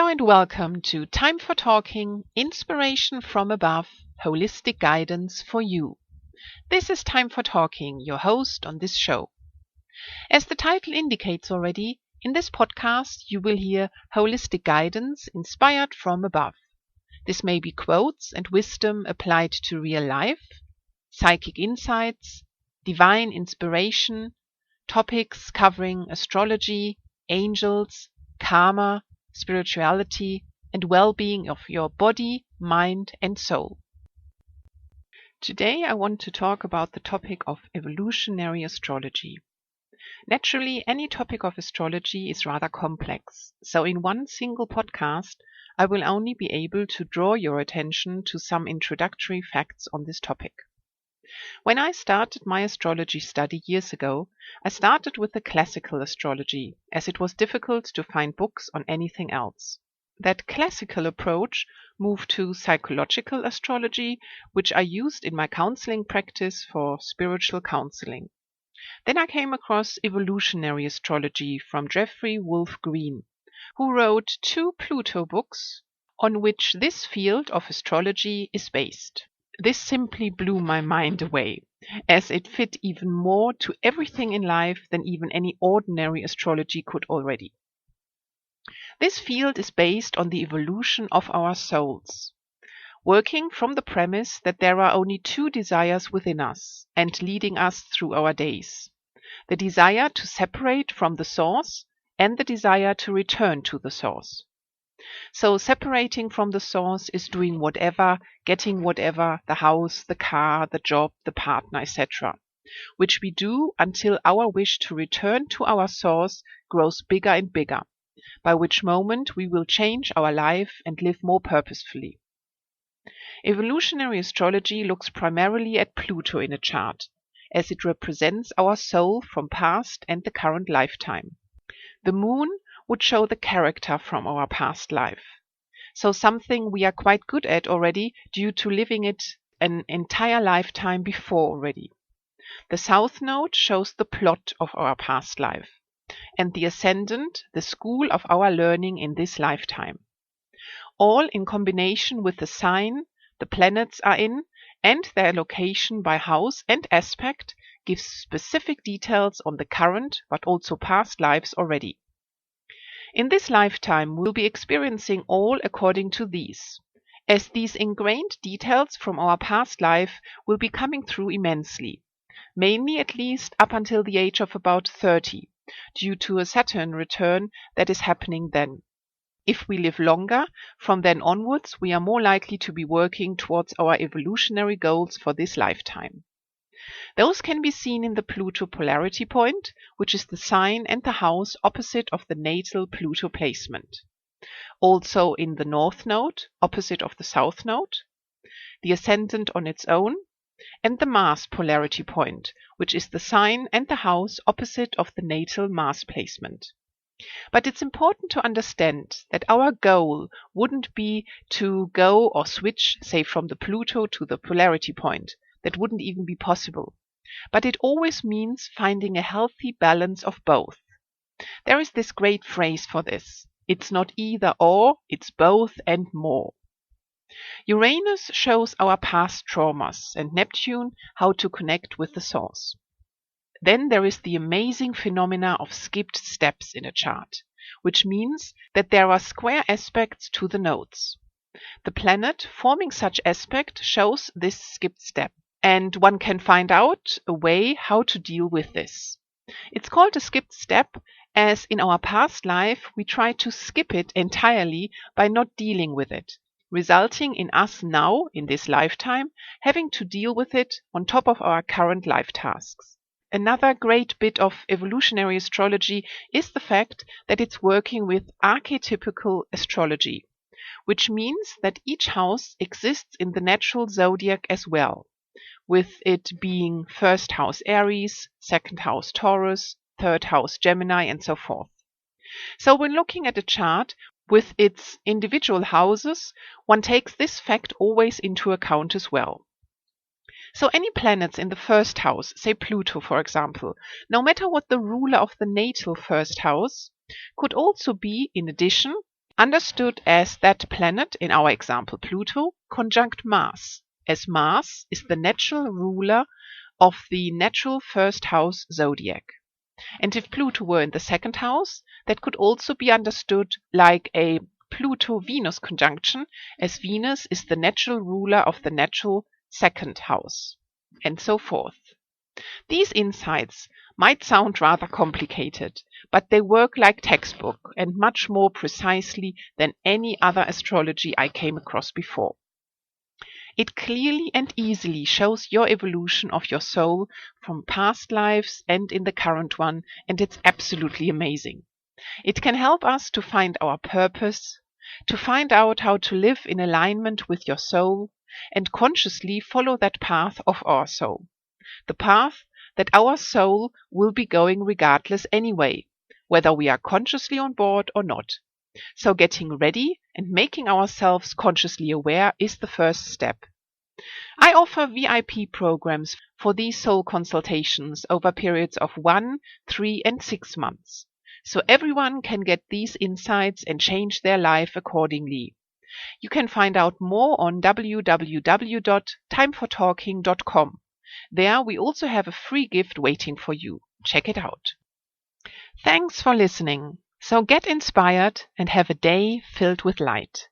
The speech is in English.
Hello and welcome to Time for Talking, Inspiration from Above, Holistic Guidance for You. This is Time for Talking, your host on this show. As the title indicates already, in this podcast you will hear holistic guidance inspired from above. This may be quotes and wisdom applied to real life, psychic insights, divine inspiration, topics covering astrology, angels, karma, spirituality, and well-being of your body, mind, and soul. Today I want to talk about the topic of evolutionary astrology. Naturally, any topic of astrology is rather complex, so in one single podcast I will only be able to draw your attention to some introductory facts on this topic. When I started my astrology study years ago, I started with the classical astrology, as it was difficult to find books on anything else. That classical approach moved to psychological astrology, which I used in my counseling practice for spiritual counseling. Then I came across evolutionary astrology from Jeffrey Wolf Green, who wrote 2 Pluto books on which this field of astrology is based. This simply blew my mind away, as it fit even more to everything in life than even any ordinary astrology could already. This field is based on the evolution of our souls, working from the premise that there are only 2 desires within us and leading us through our days: the desire to separate from the source and the desire to return to the source. So separating from the source is doing whatever, getting whatever, the house, the car, the job, the partner, etc., which we do until our wish to return to our source grows bigger and bigger, by which moment we will change our life and live more purposefully. Evolutionary astrology looks primarily at Pluto in a chart, as it represents our soul from past and the current lifetime. The moon would show the character from our past life, so something we are quite good at already due to living it an entire lifetime before already. The south node shows the plot of our past life, and the ascendant the school of our learning in this lifetime. All in combination with the sign the planets are in and their location by house and aspect gives specific details on the current but also past lives already. In this lifetime we'll be experiencing all according to these, as these ingrained details from our past life will be coming through immensely, mainly at least up until the age of about 30, due to a Saturn return that is happening then. If we live longer, from then onwards we are more likely to be working towards our evolutionary goals for this lifetime. Those can be seen in the Pluto polarity point, which is the sign and the house opposite of the natal Pluto placement. Also in the North Node, opposite of the South Node, the ascendant on its own, and the Mars polarity point, which is the sign and the house opposite of the natal Mars placement. But it's important to understand that our goal wouldn't be to go or switch, say, from the Pluto to the polarity point. That wouldn't even be possible. But it always means finding a healthy balance of both. There is this great phrase for this: it's not either or, it's both and more. Uranus shows our past traumas and Neptune how to connect with the source. Then there is the amazing phenomena of skipped steps in a chart, which means that there are square aspects to the nodes. The planet forming such aspect shows this skipped step, and one can find out a way how to deal with this. It's called a skipped step, as in our past life we try to skip it entirely by not dealing with it, resulting in us now, in this lifetime, having to deal with it on top of our current life tasks. Another great bit of evolutionary astrology is the fact that it's working with archetypical astrology, which means that each house exists in the natural zodiac as well, with it being first house Aries, second house Taurus, third house Gemini, and so forth. So when looking at a chart with its individual houses, one takes this fact always into account as well. So any planets in the first house, say Pluto for example, no matter what the ruler of the natal first house, could also be, in addition, understood as that planet, in our example Pluto, conjunct Mars, as Mars is the natural ruler of the natural first house zodiac. And if Pluto were in the second house, that could also be understood like a Pluto-Venus conjunction, as Venus is the natural ruler of the natural second house, and so forth. These insights might sound rather complicated, but they work like textbook and much more precisely than any other astrology I came across before. It clearly and easily shows your evolution of your soul from past lives and in the current one, and it's absolutely amazing. It can help us to find our purpose, to find out how to live in alignment with your soul, and consciously follow that path of our soul. The path that our soul will be going regardless anyway, whether we are consciously on board or not. So getting ready and making ourselves consciously aware is the first step. I offer VIP programs for these soul consultations over periods of 1, 3, and 6 months. So everyone can get these insights and change their life accordingly. You can find out more on www.timefortalking.com. There we also have a free gift waiting for you. Check it out. Thanks for listening. So get inspired and have a day filled with light.